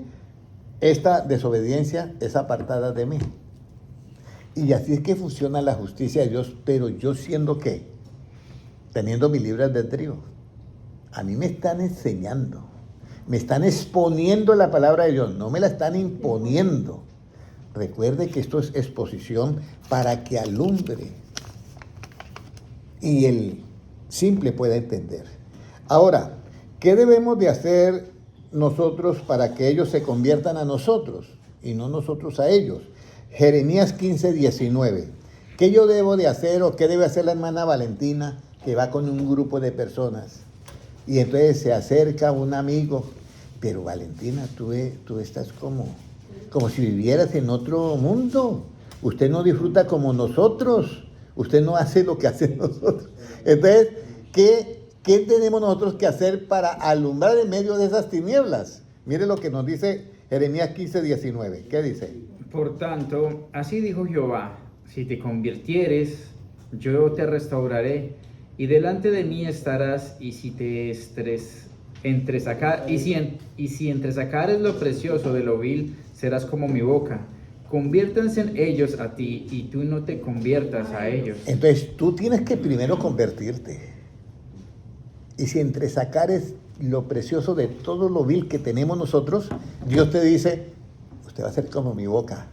[SPEAKER 1] esta desobediencia es apartada de mí. Y así es que funciona la justicia de Dios, pero yo siendo ¿qué? Teniendo mi libre albedrío. A mí me están enseñando, me están exponiendo la palabra de Dios, no me la están imponiendo. Recuerde que esto es exposición para que alumbre y el simple pueda entender. Ahora, ¿qué debemos de hacer nosotros para que ellos se conviertan a nosotros y no nosotros a ellos? Jeremías 15:19. ¿Qué yo debo de hacer o qué debe hacer la hermana Valentina que va con un grupo de personas? Y entonces se acerca un amigo, pero Valentina, tú estás como si vivieras en otro mundo. Usted no disfruta como nosotros, usted no hace lo que hacen nosotros. Entonces, ¿qué tenemos nosotros que hacer para alumbrar en medio de esas tinieblas? Mire lo que nos dice Jeremías 15:19. ¿Qué dice?
[SPEAKER 2] Por tanto, así dijo Jehová, si te convirtieres, yo te restauraré, y delante de mí estarás, y si entresacares lo precioso de lo vil, serás como mi boca. Conviértanse ellos a ti, y tú no te conviertas a ellos.
[SPEAKER 1] Entonces, tú tienes que primero convertirte. Y si entresacares lo precioso de todo lo vil que tenemos nosotros, Dios te dice, usted va a ser como mi boca.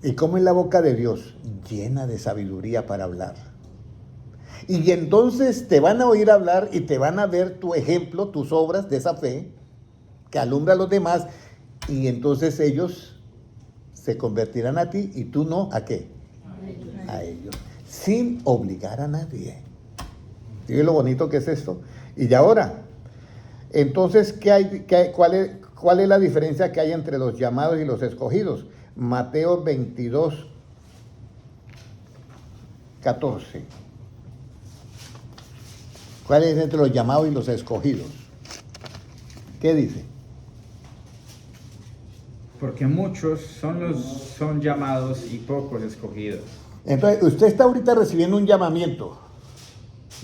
[SPEAKER 1] ¿Y cómo es la boca de Dios? Llena de sabiduría para hablar. Y entonces te van a oír hablar y te van a ver tu ejemplo, tus obras de esa fe que alumbra a los demás, y entonces ellos se convertirán a ti y tú no, ¿a qué? A ellos. Sin obligar a nadie. ¿Sigue lo bonito que es esto? Y ahora, entonces, ¿cuál es la diferencia que hay entre los llamados y los escogidos? Mateo 22:14. ¿Cuál es entre los llamados y los escogidos? ¿Qué dice?
[SPEAKER 2] Porque muchos son llamados y pocos escogidos.
[SPEAKER 1] Entonces, usted está ahorita recibiendo un llamamiento,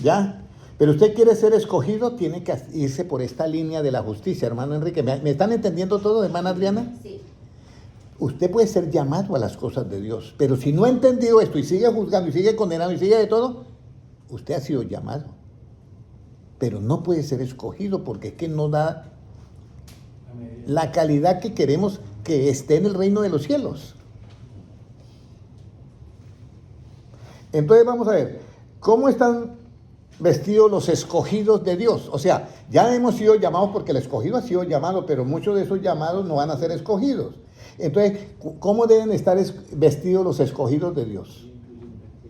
[SPEAKER 1] ¿ya? Pero usted quiere ser escogido, tiene que irse por esta línea de la justicia, hermano Enrique. ¿Me están entendiendo todo, hermana Adriana?
[SPEAKER 4] Sí.
[SPEAKER 1] Usted puede ser llamado a las cosas de Dios, pero si no ha entendido esto y sigue juzgando y sigue condenando y sigue de todo, usted ha sido llamado. Pero no puede ser escogido porque es que no da la calidad que queremos que esté en el reino de los cielos. Entonces vamos a ver, ¿cómo están vestidos los escogidos de Dios? O sea, ya hemos sido llamados porque el escogido ha sido llamado, pero muchos de esos llamados no van a ser escogidos. Entonces, ¿cómo deben estar vestidos los escogidos de Dios?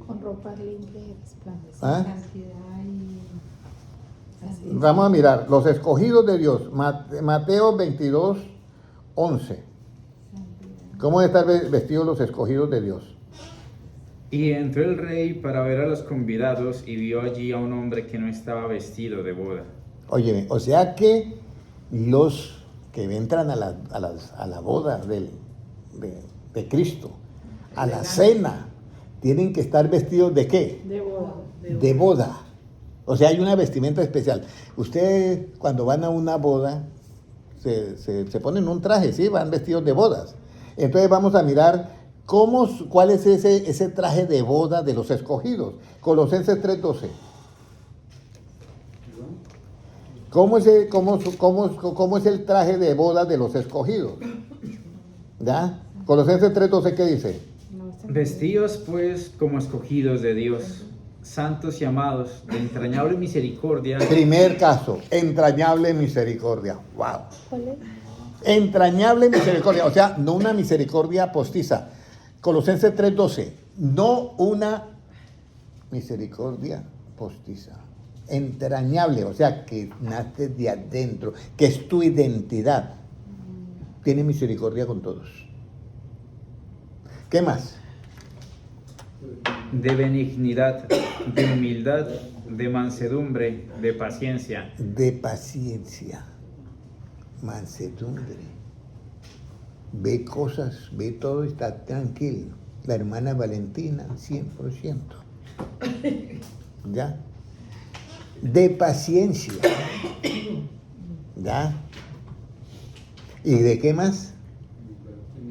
[SPEAKER 3] Con ropa limpia y resplandeciente.
[SPEAKER 1] ¿Ah?
[SPEAKER 3] Santidad y...
[SPEAKER 1] Vamos a mirar, los escogidos de Dios, Mateo 22:11. ¿Cómo deben estar vestidos los escogidos de Dios?
[SPEAKER 2] Y entró el rey para ver a los convidados y vio allí a un hombre que no estaba vestido de boda.
[SPEAKER 1] Oye, o sea que los que entran a la boda de Cristo, a la cena, tienen que estar vestidos ¿de qué?
[SPEAKER 3] De boda.
[SPEAKER 1] De boda. O sea, hay una vestimenta especial. Ustedes cuando van a una boda, se ponen un traje, ¿sí? Van vestidos de bodas. Entonces vamos a mirar cuál es ese traje de boda de los escogidos. Colosenses 3:12. ¿Cómo es el traje de boda de los escogidos? ¿Ya? Colosenses 3:12, ¿qué dice?
[SPEAKER 2] Vestíos pues como escogidos de Dios, santos y amados, de entrañable misericordia.
[SPEAKER 1] Primer caso, entrañable misericordia. ¡Wow!
[SPEAKER 3] ¿Cuál es?
[SPEAKER 1] Entrañable misericordia, o sea, no una misericordia postiza. Colosenses 3:12, no una misericordia postiza. Entrañable, o sea, que nace de adentro, que es tu identidad. Tiene misericordia con todos. ¿Qué más?
[SPEAKER 2] De benignidad, de humildad, de mansedumbre, de paciencia.
[SPEAKER 1] De paciencia, mansedumbre. Ve cosas, ve todo, está tranquilo. La hermana Valentina, 100%. ¿Ya? De paciencia. ¿Ya? ¿Y de qué más?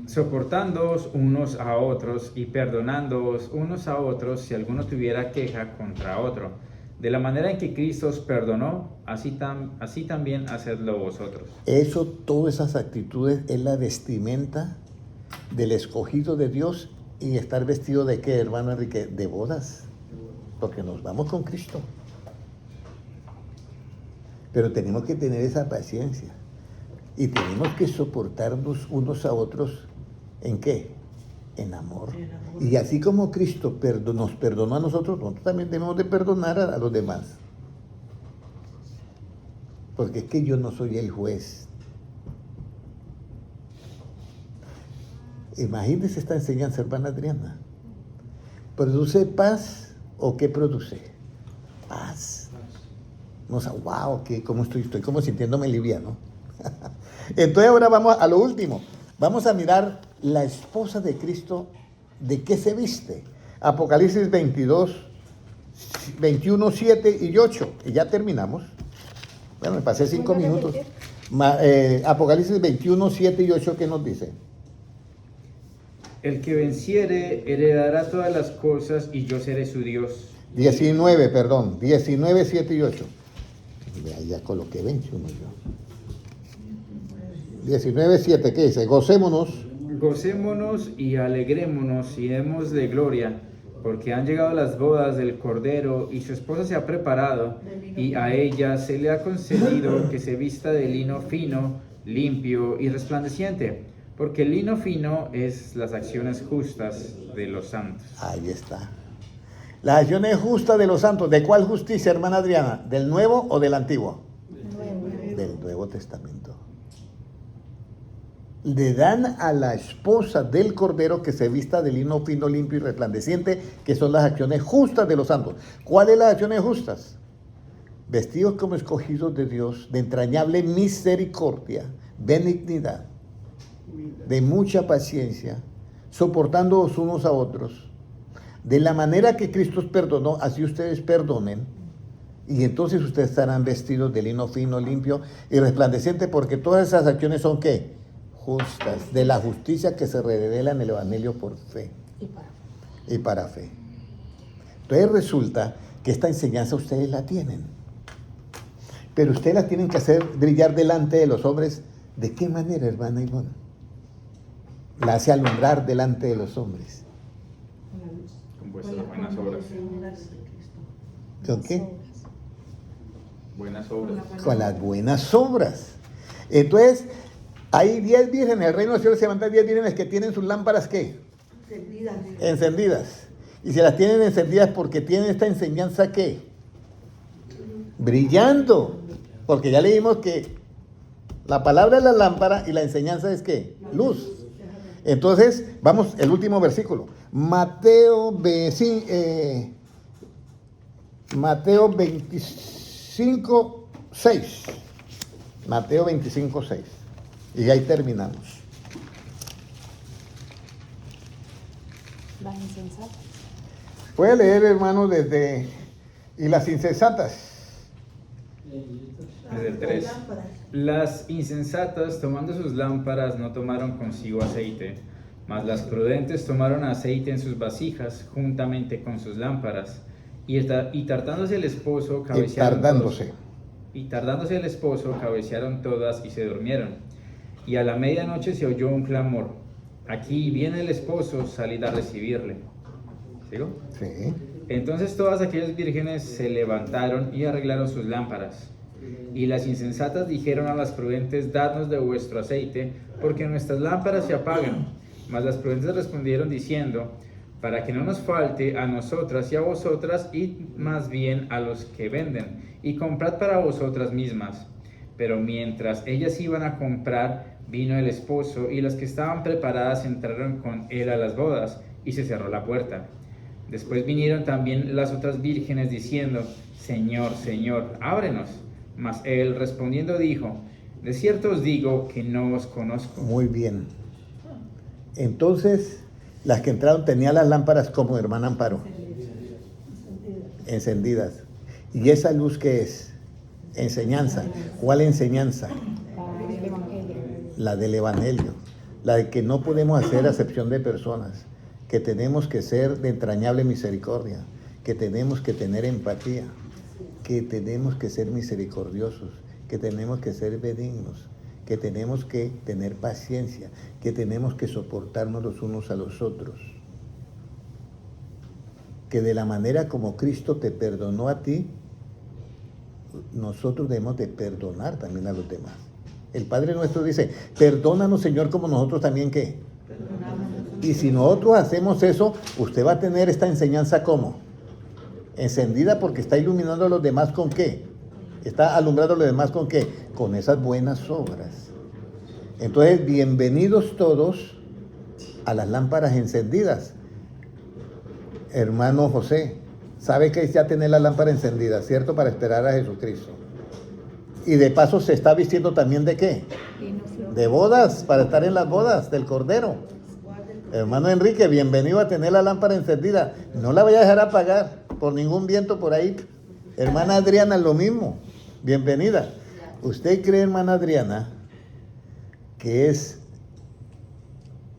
[SPEAKER 2] Soportándoos unos a otros y perdonándoos unos a otros si alguno tuviera queja contra otro. De la manera en que Cristo os perdonó, así también hacedlo vosotros.
[SPEAKER 1] Eso, todas esas actitudes es la vestimenta del escogido de Dios. ¿Y estar vestido de qué, hermano Enrique? De bodas, porque nos vamos con Cristo. Pero tenemos que tener esa paciencia y tenemos que soportarnos unos a otros. ¿En qué? En amor.
[SPEAKER 4] En amor.
[SPEAKER 1] Y así como Cristo nos perdonó a nosotros también debemos de perdonar a los demás. Porque es que yo no soy el juez. Imagínense esta enseñanza, hermana Adriana. ¿Produce paz o qué produce? Paz. No sé, wow, ¿cómo estoy como sintiéndome liviano. Entonces ahora vamos a lo último. Vamos a mirar la esposa de Cristo, ¿de qué se viste? Apocalipsis 22, 21, 7 y 8. Y ya terminamos. Bueno, me pasé 5
[SPEAKER 3] ¿Vuelve a
[SPEAKER 1] minutos.
[SPEAKER 3] repetir?
[SPEAKER 1] Apocalipsis 21, 7 y 8, ¿qué nos dice?
[SPEAKER 2] El que venciere heredará todas las cosas y yo seré su Dios.
[SPEAKER 1] 19, 7 y 8. Ya coloqué 21 yo. 19, 7, ¿qué dice? Gocémonos.
[SPEAKER 2] Gocémonos y alegrémonos y demos de gloria, porque han llegado las bodas del Cordero y su esposa se ha preparado, y a ella se le ha concedido que se vista de lino fino, limpio y resplandeciente, porque el lino fino es las acciones justas de los santos.
[SPEAKER 1] Ahí está. Las acciones justas de los santos. ¿De cuál justicia, hermana Adriana? ¿Del Nuevo o del Antiguo? Del Nuevo Testamento. Le dan a la esposa del Cordero que se vista de lino fino, limpio y resplandeciente, que son las acciones justas de los santos. ¿Cuáles las acciones justas? Vestidos como escogidos de Dios, de entrañable misericordia, benignidad, de mucha paciencia, soportándoos unos a otros. De la manera que Cristo os perdonó, así ustedes perdonen. Y entonces ustedes estarán vestidos de lino fino, limpio y resplandeciente, porque todas esas acciones son ¿qué? Justas, de la justicia que se revela en el Evangelio por fe y para fe. Entonces resulta que esta enseñanza ustedes la tienen, pero ustedes la tienen que hacer brillar delante de los hombres. ¿De qué manera, hermana Ivonne? La hace alumbrar delante de los hombres.
[SPEAKER 2] Con vuestras buenas obras.
[SPEAKER 1] ¿Con qué?
[SPEAKER 2] Buenas obras.
[SPEAKER 1] Con las buenas obras. Entonces, hay 10 vírgenes, en el reino del cielo se levantan 10 vírgenes que tienen sus lámparas, ¿qué? Encendidas. Y se las tienen encendidas porque tienen esta enseñanza, ¿qué? Brillando. Porque ya leímos que la palabra es la lámpara y la enseñanza es, ¿qué? Luz. Entonces, vamos, el último versículo. Mateo 25, 6. Mateo 25, 6. Y ahí terminamos.
[SPEAKER 3] Las insensatas.
[SPEAKER 1] Puede leer, hermano, desde... Y las insensatas.
[SPEAKER 2] Desde el 3. Las insensatas, tomando sus lámparas, no tomaron consigo aceite, mas las prudentes tomaron aceite en sus vasijas, juntamente con sus lámparas. Y tardándose el esposo, cabecearon el esposo, cabecearon todas y se durmieron. Y a la medianoche se oyó un clamor: aquí viene el esposo, salid a recibirle. ¿Sigo?
[SPEAKER 1] Sí.
[SPEAKER 2] Entonces todas aquellas vírgenes se levantaron y arreglaron sus lámparas. Y las insensatas dijeron a las prudentes: dadnos de vuestro aceite, porque nuestras lámparas se apagan. Mas las prudentes respondieron diciendo: para que no nos falte a nosotras y a vosotras, id más bien a los que venden, y comprad para vosotras mismas. Pero mientras ellas iban a comprar, vino el esposo, y las que estaban preparadas entraron con él a las bodas, y se cerró la puerta. Después vinieron también las otras vírgenes diciendo: Señor, Señor, ábrenos. Mas él respondiendo dijo: de cierto os digo que no os conozco.
[SPEAKER 1] Muy bien. Entonces, las que entraron tenían las lámparas como, hermana Amparo, encendidas. ¿Y esa luz qué es? Enseñanza. ¿Cuál enseñanza?
[SPEAKER 3] El Evangelio.
[SPEAKER 1] La del Evangelio. La de que no podemos hacer acepción de personas, que tenemos que ser de entrañable misericordia, que tenemos que tener empatía, que tenemos que ser misericordiosos, que tenemos que ser benignos, que tenemos que tener paciencia, que tenemos que soportarnos los unos a los otros. Que de la manera como Cristo te perdonó a ti, nosotros debemos de perdonar también a los demás. El Padre nuestro dice, perdónanos, Señor, como nosotros también, ¿qué? Y si nosotros hacemos eso, usted va a tener esta enseñanza ¿cómo? Encendida, porque está iluminando a los demás ¿con qué? Está alumbrando a los demás ¿con qué? Con esas buenas obras. Entonces, bienvenidos todos a las lámparas encendidas. Hermano José, sabe que ya tener la lámpara encendida, ¿cierto? Para esperar a Jesucristo. Y de paso se está vistiendo también ¿de qué? De bodas, para estar en las bodas del Cordero. Hermano Enrique, bienvenido a tener la lámpara encendida. No la voy a dejar apagar por ningún viento por ahí. Hermana Adriana, lo mismo. Bienvenida. ¿Usted cree, hermana Adriana, que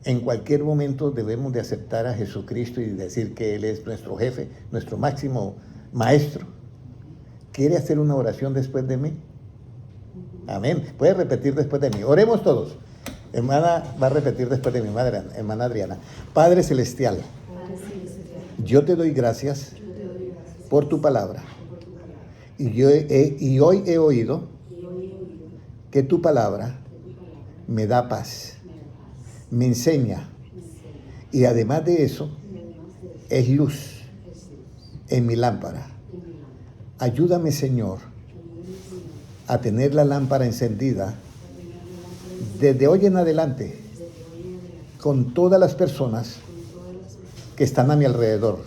[SPEAKER 1] en cualquier momento debemos de aceptar a Jesucristo y decir que Él es nuestro jefe, nuestro máximo maestro? ¿Quiere hacer una oración después de mí? Amén. Puede repetir después de mí. Oremos todos. Hermana, va a repetir después de mi madre, hermana Adriana. Padre Celestial, yo te doy gracias por tu palabra. Y hoy he oído que tu palabra me da paz, me enseña, y además de eso, es luz en mi lámpara. Ayúdame, Señor, a tener la lámpara encendida desde hoy en adelante con todas las personas que están a mi alrededor,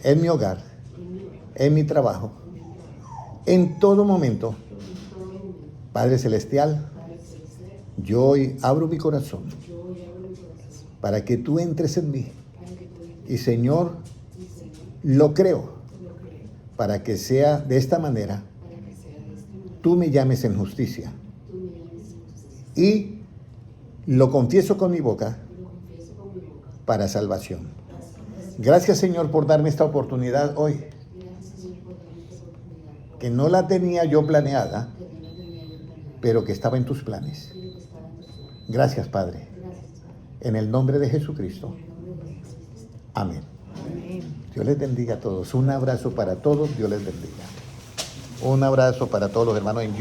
[SPEAKER 1] en mi hogar, en mi trabajo, en todo momento. Padre Celestial, yo hoy abro mi corazón para que tú entres en mí. Y Señor, lo creo para que sea de esta manera. Tú me llames en justicia. Y lo confieso con mi boca para salvación. Gracias, Señor, por darme esta oportunidad hoy, que no la tenía yo planeada, pero que estaba en tus planes. Gracias, Padre. En el nombre de Jesucristo. Amén. Dios les bendiga a todos. Un abrazo para todos. Dios les bendiga. Un abrazo para todos los hermanos en